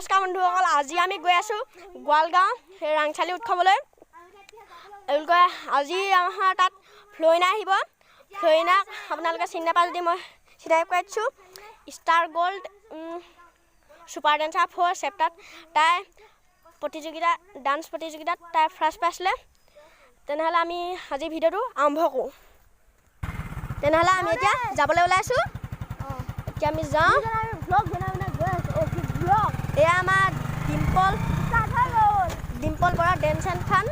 নমস্কাৰ বন্ধুসকল, আজি আমি গৈ আছোঁ গোৱালগাঁও ৰাংচালি উৎসৱলৈ। এওঁলোকে আজি আমাৰ তাত ফ্ল'ইনা আহিব। ফ্ল'ইনাক আপোনালোকে চিনি নাপায় যদি মই চিনাকি কৰাই দিছোঁ। ষ্টাৰ গ'ল্ড ছুপাৰ ডেন্সাৰ 4 চেপ্টাৰত তাই ডান্স প্ৰতিযোগিতাত তাই ফাৰ্ষ্ট পাইছিলে। তেনেহ'লে আমি আজি ভিডিঅ'টো আৰম্ভ কৰোঁ। তেনেহ'লে আমি এতিয়া যাবলৈ ওলাইছোঁ। এতিয়া আমি যাওঁ। এয়া আমাৰ ডিম্পল বৰা ডেন্স এণ্ড ফান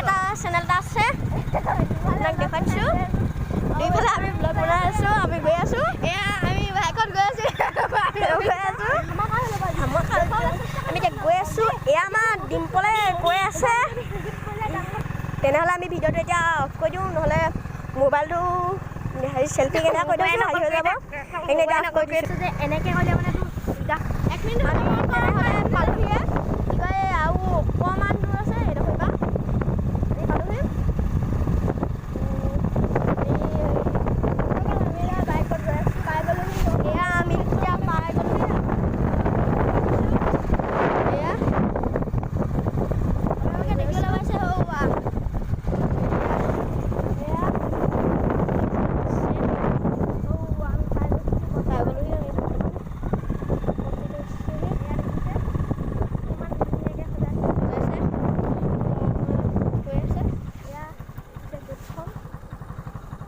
এটা চেনেল এটা আছে, আপোনাক দেখাই দিছোঁ। দুইফালে আমি ব্লগ বনাই আছোঁ, আমি গৈ আছোঁ। এয়া আমি বাইকত গৈ আছোঁ, আমি এতিয়া গৈ আছোঁ। এয়া আমাৰ ডিম্পলে গৈ আছে। তেনেহ'লে আমি ভিডিঅ'টো এতিয়া অফ কৰি দিওঁ, নহ'লে মোবাইলটো চেল্ফি কেনেকৈ কৰি দিওঁ হৈ যাব। এনেকৈ অফ কৰি দিছোঁ যে এনেকৈ হ'লে মানে এক মিনিট তেনেহ'লে পালোহিয়ে। কি কয় আৰু অকণমান দূৰ আছে, এইডোখৰ পৰা আমি পালোহি। বাইকত গৈ আছোঁ, পাই গ'লোহি। এয়া আমি এতিয়া পাই গ'লোহি। এয়া আপোনালোকে দেখিবলৈ পাইছে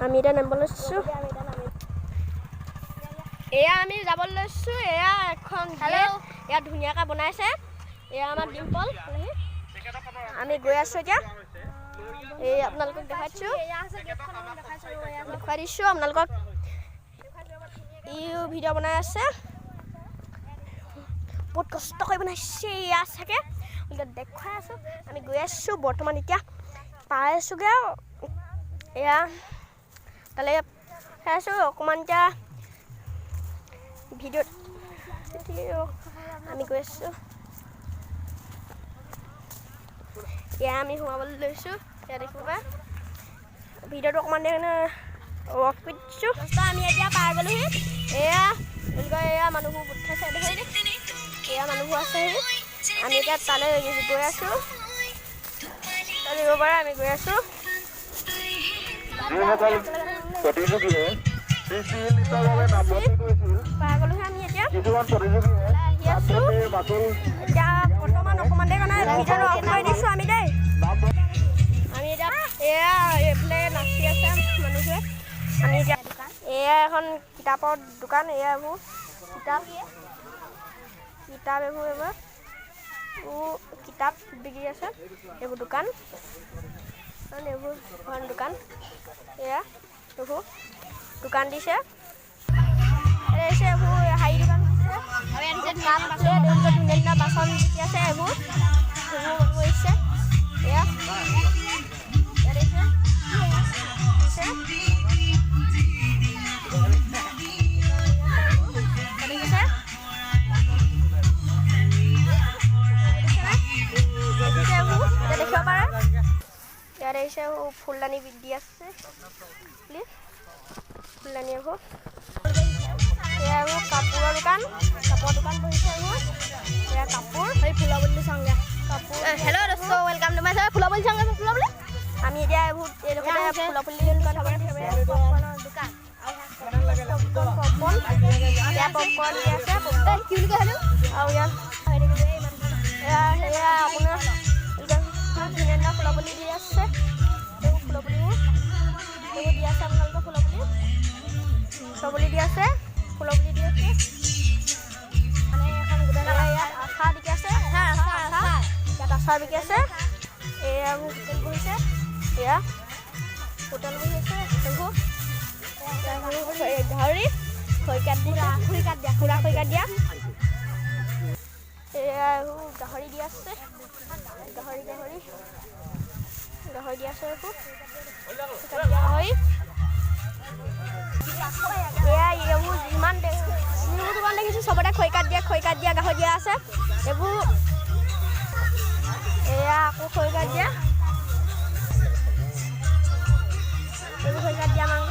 আমি এতিয়া নামিব লৈছোঁ। এয়া আমি যাবলৈ লৈছোঁ। এয়া এখন এয়া ধুনীয়াকৈ বনাইছে। এয়া আমাৰ ডিম্পল। আমি গৈ আছোঁ এতিয়া। এই আপোনালোকক দেখাই দিছোঁ আপোনালোকক। ই ভিডিঅ' বনাই আছে, বহুত কষ্ট কৰি বনাইছে। এয়া চাগে দেখুৱাই আছোঁ। আমি গৈ আছোঁ বৰ্তমান, এতিয়া পাই আছোঁগৈ আৰু এয়া তালৈ চাই আছোঁ অকণমান। এতিয়া ভিডিঅ'ত আমি গৈ আছোঁ। এয়া আমি সোমাবলৈ লৈছোঁ। এয়া দেখিব পাৰে ভিডিঅ'টো অকণমান অফ কৰি দিছোঁ। আমি এতিয়া পাই গ'লোহি। এয়া এয়া মানুহবোৰ গোট খাইছে। এয়া মানুহবোৰ আছেহি। আমি এতিয়া তালৈ গৈ আছোঁ। দিব পাৰে আমি গৈ আছোঁ। প্ৰতিযোগীয়ে সৃষ্টিশীলতাভাৱে নামভৰ্তি কৰিছিল। পাই গ'লোহি আমি এতিয়া। কিছুমান প্ৰতিযোগীয়ে আহি আছোঁ। এতিয়া বৰ্তমান অকণমান দেৰি কাৰণে ভিডিঅ'টো অফ কৰি দিছোঁ আমি দেই। আমি এতিয়া এয়া এইফালে নাচি আছে মানুহবোৰে। আমি এতিয়া এয়া এখন কিতাপৰ দোকান। এয়া এইবোৰ কিতাপ এইবোৰ কিতাপ বিক্ৰী আছে। এইবোৰ দোকান এইবোৰ এখন দোকান। এয়া এইবোৰ দোকান দিছে। এইবোৰ হেৰি দোকান দিছে। ধুনীয়া ধুনীয়া বাচন বিকি আছে। এইবোৰ কৰিছে। এয়া দেখিব পাৰে। ইয়াত আহিছে ফুলদানি দি আছে। ফুলদানি এইবোৰ কাপোৰৰ দোকান বহিছে। এইবোৰ এয়া কাপোৰ ফুলা বুলি চাওঁগা কাপোৰ। হেল্ল' দোস্ত, ৱেলকাম টু মাই চেনেল। ফুলা বুলি চাওঁগা ফুলা বুলি। আমি এতিয়া এইবোৰ ফুলা পুলি দোকান পপকৰ্ণ দি আছে। কি বুলি কয় আৰু ইয়াত সেয়া আপোনাৰ ধুনীয়া ধুনীয়া ফুলা পুলি দি আছে। এইবোৰ ফুলা পুলিবোৰ এইবোৰ দি আছে। আপোনালোকৰ ফুলা পুলি দি আছে। ফুলা পুলি দি আছে মানে এখন গোটেই ইয়াত আচাৰ বিকি আছে। ইয়াত আচাৰ বিকি আছে। এয়া হোটেল বহিছে। এয়া হোটেল বহি আছে। সেইবোৰ গাহৰি খৰিকাত দিয়া। এয়া এইবোৰ গাহৰি দি আছে। গাহৰি দি আছে। এইবোৰ গাহৰি এয়া এইবোৰ যিমান দোকান দেখিছোঁ চবতে খৰিকাত দিয়া গাহৰি দিয়া আছে। এইবোৰ এয়া আকৌ খৰিকাত দিয়া। এইবোৰ খৰিকাত দিয়া মাংস।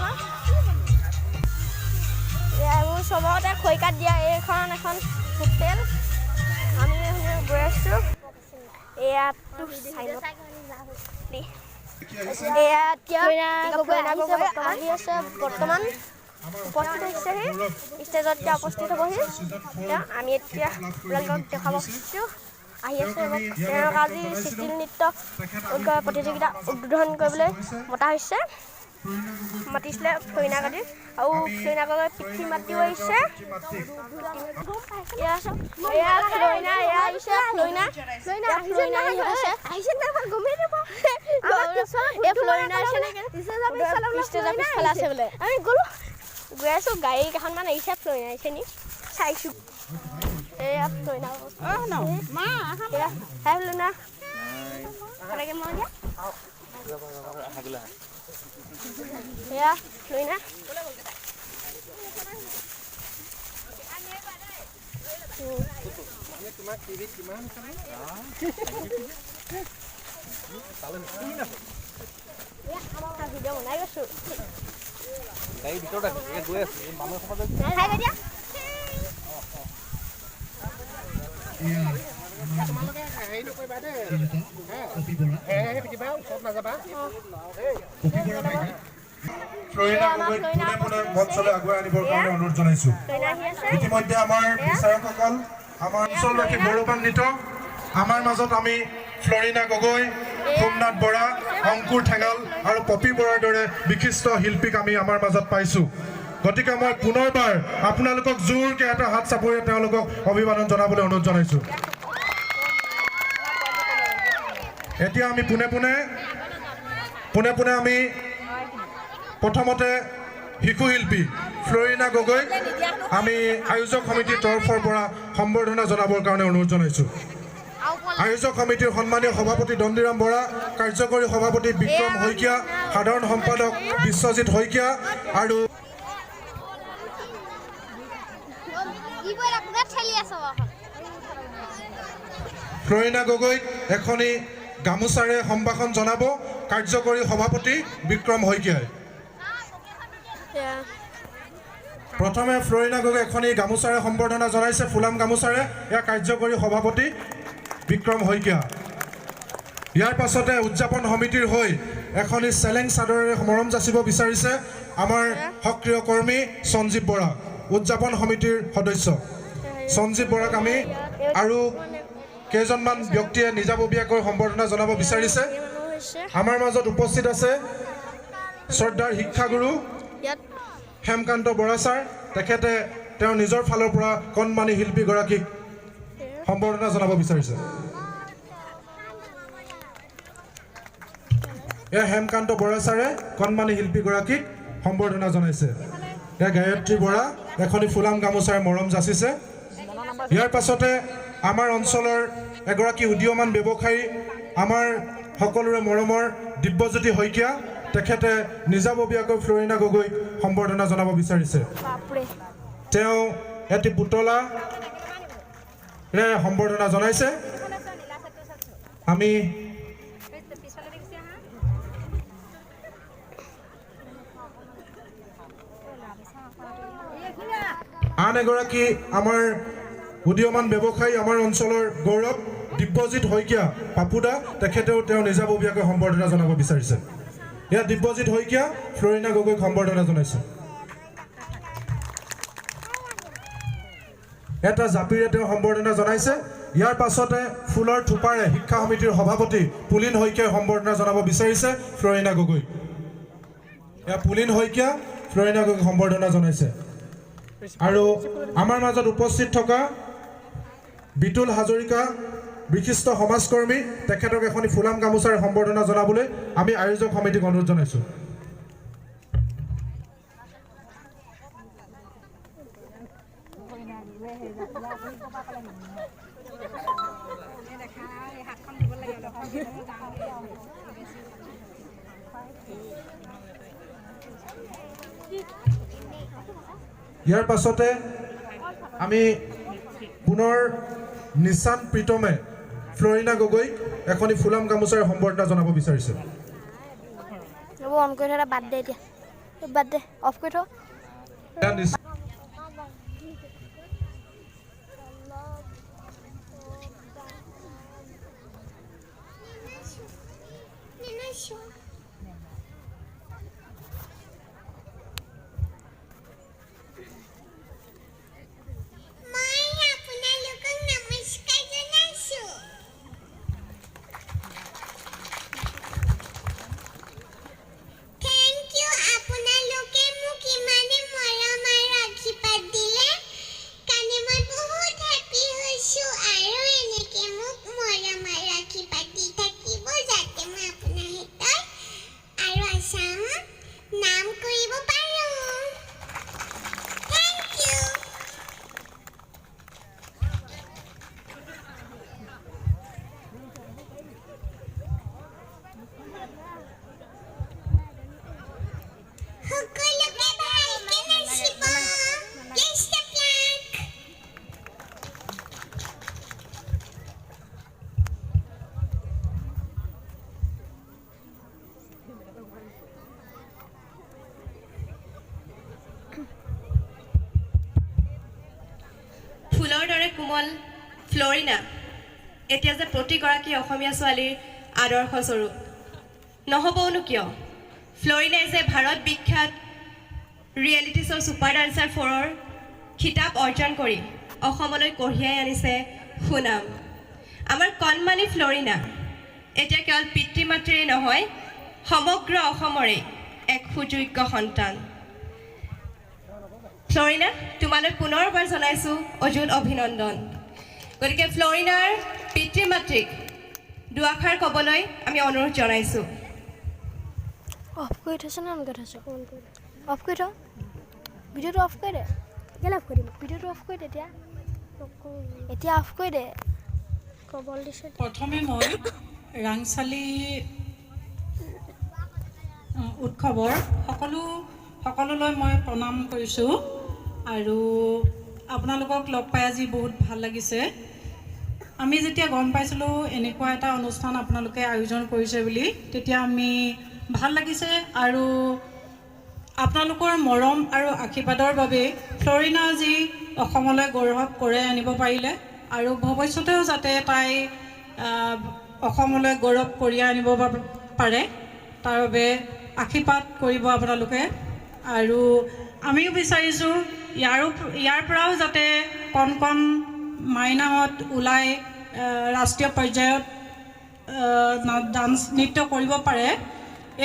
এয়া এইবোৰ চবতে খৰিকাত দিয়া। এইখন এখন হোটেল। এয়াটো এয়া এতিয়া আহি আছে বৰ্তমান উপস্থিত হৈছেহি ষ্টেজত এতিয়া উপস্থিত হ'বহি আমি এতিয়া আপোনালোকক দেখাব খুজিছোঁ আহি আছে তেওঁক আজি চিচিল নৃত্য প্ৰতিযোগিতা উদ্বোধন কৰিবলৈ মতা হৈছে মাতিছিলে ফ্লৰিনা গাদী আৰু ফ্লৰিনা গগৈ পিতৃ মাতৃও আহিছে এয়া ফ্লৰিনা এয়া আহিছে ফ্লৰিনা আছে বোলে আমি গ'লো গৈ আছোঁ গাড়ী কেইখনমান আহিছে ফ্লৰিনা আহিছে নি চাইছোঁ এয়া ফ্লৰিনা ফ্লৰিনা এয়া ফ্লৰিনা ভিডিঅ' বনাই গৈছোঁ গাড়ীৰ ভিতৰত গৈ আছোঁ মানুহ ফ্লৰিনা গগৈ পোনে পোনে মঞ্চলৈ আগুৱাই আনিবৰ কাৰণে অনুৰোধ জনাইছোঁ ইতিমধ্যে আমাৰ বিচাৰকসকল আমাৰ অঞ্চলবাসী গৌৰৱান্বিত আমাৰ মাজত আমি ফ্লৰিনা গগৈ সোমনাথ বৰা অংকুৰ ঠেঙাল আৰু পপী বৰাৰ দৰে বিশিষ্ট শিল্পীক আমি আমাৰ মাজত পাইছোঁ গতিকে মই পুনৰবাৰ আপোনালোকক জোৰকৈ এটা হাত চাপৰিৰে তেওঁলোকক অভিবাদন জনাবলৈ অনুৰোধ জনাইছোঁ এতিয়া আমি পোনে পোনে আমি প্ৰথমতে শিশু শিল্পী ফ্লৰিনা গগৈক আমি আয়োজক সমিতিৰ তৰফৰ পৰা সম্বৰ্ধনা জনাবৰ কাৰণে অনুৰোধ জনাইছোঁ আয়োজক সমিতিৰ সন্মানীয় সভাপতি দণ্ডিৰাম বৰা কাৰ্যকৰী সভাপতি বিক্ৰম শইকীয়া সাধাৰণ সম্পাদক বিশ্বজিৎ শইকীয়া আৰু ফ্লৰিনা গগৈক এখনি গামোচাৰে সম্ভাষণ জনাব কাৰ্যকৰী সভাপতি বিক্ৰম শইকীয়াই প্ৰথমে ফ্লৰিনা গগৈ এখনি গামোচাৰে সম্বৰ্ধনা জনাইছে ফুলাম গামোচাৰে ইয়াৰ কাৰ্যকৰী সভাপতি বিক্ৰম শইকীয়া ইয়াৰ পাছতে উদযাপন সমিতিৰ হৈ এখনি চেলেং চাদৰেৰে মৰম যাচিব বিচাৰিছে আমাৰ সক্ৰিয় কৰ্মী সঞ্জীৱ বৰা উদযাপন সমিতিৰ সদস্য সঞ্জীৱ বৰাক আমি আৰু কেইজনমান ব্যক্তিয়ে নিজাববীয়াকৈ সম্বৰ্ধনা জনাব বিচাৰিছে আমাৰ মাজত উপস্থিত আছে শ্ৰদ্ধাৰ শিক্ষাগুৰু হেমকান্ত বৰা ছাৰ তেখেতে তেওঁৰ নিজৰ ফালৰ পৰা কণমানি শিল্পীগৰাকীক সম্বৰ্ধনা জনাব বিচাৰিছে এয়া হেমকান্ত বৰা ছাৰে কণমানি শিল্পীগৰাকীক সম্বৰ্ধনা জনাইছে এয়া গায়ত্ৰী বৰা এখনি ফুলাম গামোচাৰে মৰম যাচিছে ইয়াৰ পাছতে আমাৰ অঞ্চলৰ এগৰাকী উদীয়মান ব্যৱসায়ী আমাৰ সকলোৰে মৰমৰ দিব্যজ্যোতি শইকীয়া তেখেতে নিজাববীয়াকৈ ফ্লৰিনা গগৈক সম্বৰ্ধনা জনাব বিচাৰিছে তেওঁ এটি পুতলাৰে সম্বৰ্ধনা জনাইছে আমি আন এগৰাকী আমাৰ উদীয়মান ব্যৱসায়ী আমাৰ অঞ্চলৰ গৌৰৱ দিব্যজিৎ শইকীয়া পাপুদা তেখেতেও তেওঁ নিজাববীয়াকৈ সম্বৰ্ধনা জনাব বিচাৰিছে এয়া দিব্যজিৎ শইকীয়া ফ্লৰিনা গগৈক সম্বৰ্ধনা জনাইছে এটা জাপিৰে তেওঁ সম্বৰ্ধনা জনাইছে ইয়াৰ পাছতে ফুলৰ থোপাৰে শিক্ষা সমিতিৰ সভাপতি পুলিন শইকীয়াই সম্বৰ্ধনা জনাব বিচাৰিছে ফ্লৰিনা গগৈক এয়া পুলিন শইকীয়া ফ্লৰিনা গগৈক সম্বৰ্ধনা জনাইছে আৰু আমাৰ মাজত উপস্থিত থকা বিতুল হাজৰিকা বিশিষ্ট সমাজকৰ্মী তেখেতক এখনি ফুলাম গামোচাৰে সম্বৰ্ধনা জনাবলৈ আমি আয়োজক সমিতিক অনুৰোধ জনাইছোঁ ইয়াৰ পাছতে আমি পুনৰ নিশান প্ৰীতমে ফ্লৰিনা গগৈক এখনি ফুলাম গামোচাৰে সম্বৰ্ধনা জনাব বিচাৰিছে অন কৰি থা বাদ দে এতিয়া বাদ দে অফ কৰি থ কোমল ফ্লৰিনা এতিয়া যে প্ৰতিগৰাকী অসমীয়া ছোৱালীৰ আদৰ্শস্বৰূপ নহ'বনো কিয় ফ্লৰিনাই যে ভাৰত বিখ্যাত ৰিয়েলিটি শ্ব' ছুপাৰ ডান্সাৰ 4ৰ খিতাপ অৰ্জন কৰি অসমলৈ কঢ়িয়াই আনিছে সুনাম আমাৰ কণমানি ফ্লৰিনা এতিয়া কেৱল পিতৃ মাতৃৰে নহয় সমগ্ৰ অসমৰে এক সুযোগ্য সন্তান ফ্লৰিনা তোমালৈ পুনৰবাৰ জনাইছোঁ অজুত অভিনন্দন গতিকে ফ্লৰিনাৰ পিতৃ মাতৃক দুআষাৰ ক'বলৈ আমি অনুৰোধ জনাইছোঁ অফ কৰি থৈছে না অন কৰি থৈছে অফ কৰি থ ভিডিঅ'টো অফ কৰি দে কেলৈ অফ কৰি দিম ভিডিঅ'টো অফ কৰি দে এতিয়া অফ কৰি দে ক'বল দিছে প্ৰথমে মই ৰাংচালি উৎসৱৰ সকলোলৈ মই প্ৰণাম কৰিছোঁ আৰু আপোনালোকক লগ পাই আজি বহুত ভাল লাগিছে আমি যেতিয়া গম পাইছিলোঁ এনেকুৱা এটা অনুষ্ঠান আপোনালোকে আয়োজন কৰিছে বুলি তেতিয়া আমি ভাল লাগিছে আৰু আপোনালোকৰ মৰম আৰু আশীৰ্বাদৰ বাবে ফ্লৰিনা আজি অসমলৈ গৌৰৱ কঢ়িয়াই আনিব পাৰিলে আৰু ভৱিষ্যতেও যাতে তাই অসমলৈ গৌৰৱ কঢ়িয়াই আনিব পাৰে তাৰ বাবে আশীৰ্বাদ কৰিব আপোনালোকে আৰু আমিও বিচাৰিছোঁ ইয়াৰ পৰাও যাতে কণ মাইনাহঁত ওলাই ৰাষ্ট্ৰীয় পৰ্যায়ত ডান্স নৃত্য কৰিব পাৰে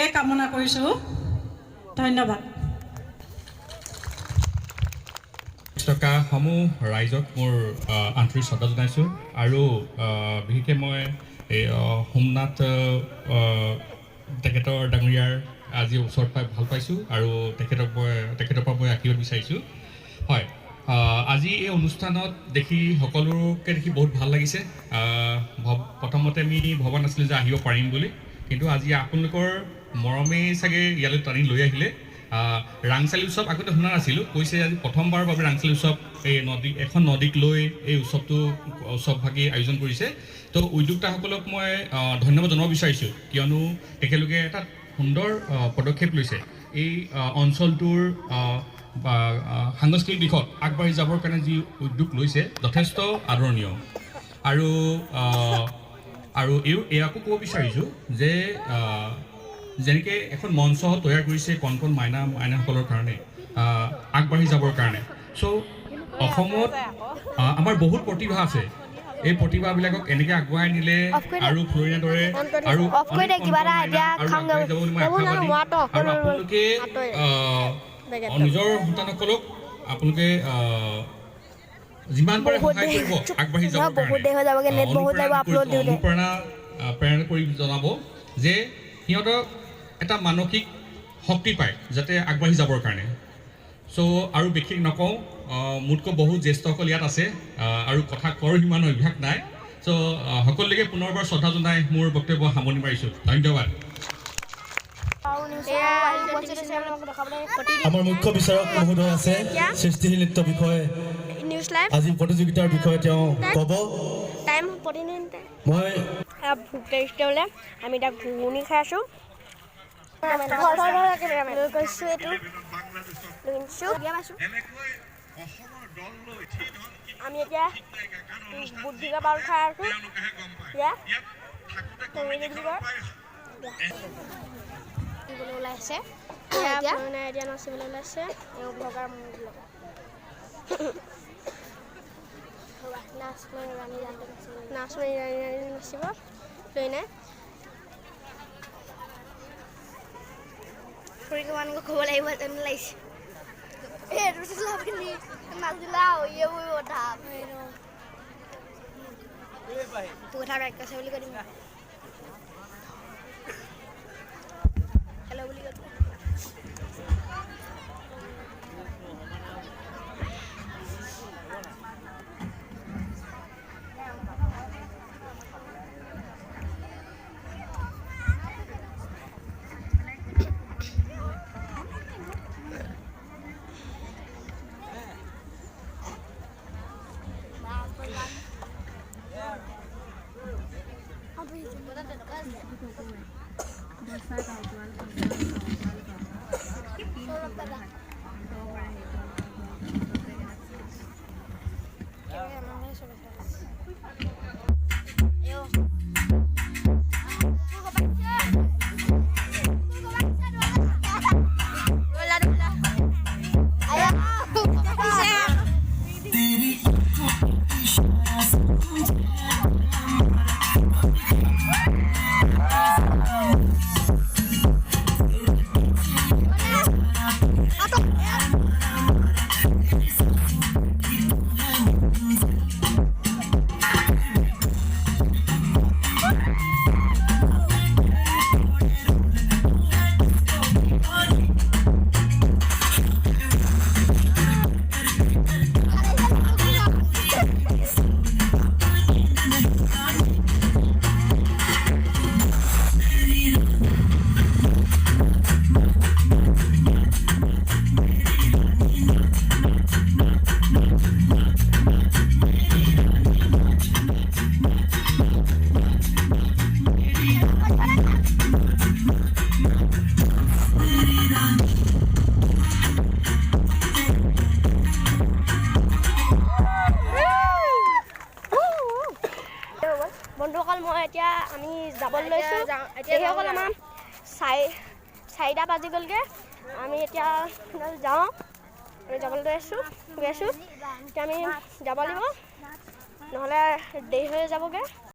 এই কামনা কৰিছোঁ ধন্যবাদ থকা সমূহ ৰাইজক মোৰ আন্তৰিক শ্ৰদ্ধা জনাইছোঁ আৰু বিশেষকৈ মই এই সোমনাথ তেখেতৰ ডাঙৰীয়াৰ আজি ওচৰত পাই ভাল পাইছোঁ আৰু তেখেতৰ পৰা মই আশীৰ্বাদ বিচাৰিছোঁ হয় আজি এই অনুষ্ঠানত দেখি সকলোকে দেখি বহুত ভাল লাগিছে প্ৰথমতে আমি ভবা নাছিলোঁ যে আহিব পাৰিম বুলি কিন্তু আজি আপোনালোকৰ মৰমেই চাগে ইয়ালৈ টানি লৈ আহিলে ৰাংচালি উৎসৱ আগতে শুনা নাছিলোঁ কৈছে আজি প্ৰথমবাৰৰ বাবে ৰাংচালি উৎসৱ এই এখন নদীক লৈ এই উৎসৱভাগী আয়োজন কৰিছে তো উদ্যোক্তাসকলক মই ধন্যবাদ জনাব বিচাৰিছোঁ কিয়নো তেখেতলোকে এটা সুন্দৰ পদক্ষেপ লৈছে এই অঞ্চলটোৰ সাংস্কৃতিক দিশত আগবাঢ়ি যাবৰ কাৰণে যি উদ্যোগ লৈছে যথেষ্ট আদৰণীয় আৰু ইয়াকো ক'ব বিচাৰিছোঁ যে যেনেকৈ এখন মঞ্চ তৈয়াৰ কৰিছে কণ মাইনাসকলৰ কাৰণে আগবাঢ়ি যাবৰ কাৰণে চ' অসমত আমাৰ বহুত প্ৰতিভা আছে এই প্ৰতিভাবিলাকক এনেকৈ আগুৱাই নিলে আৰু ফ্লৰিনাৰ দৰে আৰু আৰু আপোনালোকে নিজৰ সন্তানসকলক আপোনালোকে যিমান পাৰে সহায় কৰিব আগবাঢ়ি যাবৰ কাৰণে অনুপ্ৰেৰণা কৰি জনাব যে সিহঁতক এটা মানসিক শক্তি পায় যাতে আগবাঢ়ি যাবৰ কাৰণে চ' আৰু বিশেষ নকওঁ মোতকৈ বহুত জ্যেষ্ঠসকল ইয়াত আছে আৰু কথা কোৱাৰ সিমান অভ্যাস নাই চ' সকলোকে পুনৰবাৰ শ্ৰদ্ধা জনাই মোৰ বক্তব্য সামৰণি মাৰিছোঁ ধন্যবাদ আমাৰ মুখ্য বিচাৰক মহোদয় আছে সৃষ্টিশীল নৃত্য বিষয়ে আজি প্ৰতিযোগিতাৰ বিষয়ে তেওঁ ক'ব মই ভোক লাগিছে বোলে আমি এতিয়া ঘুগুনি খাই আছোঁ আমি এতিয়া বুদ্ধিকা পাল খাই আছোঁ ওলাইছে এতিয়া নাচিবলৈ ওলাইছে নাচ মাৰি ৰাণী নাচিব লৈ নাই খুৰীক মানুহ ক'ব লাগিব যেন লাগিছে কথা বাক্য আছে বুলি কৈ দিম হেল্ল' বুলি কৈ বন্ধুসকল মই এতিয়া আমি যাবলৈ লৈছোঁ এইসকল আমাৰ 4টা বাজি গ'লগৈ আমি এতিয়া যাওঁ আমি যাবলৈ গৈ আছোঁ এতিয়া আমি যাব লাগিব নহ'লে দেৰি হৈ যাবগৈ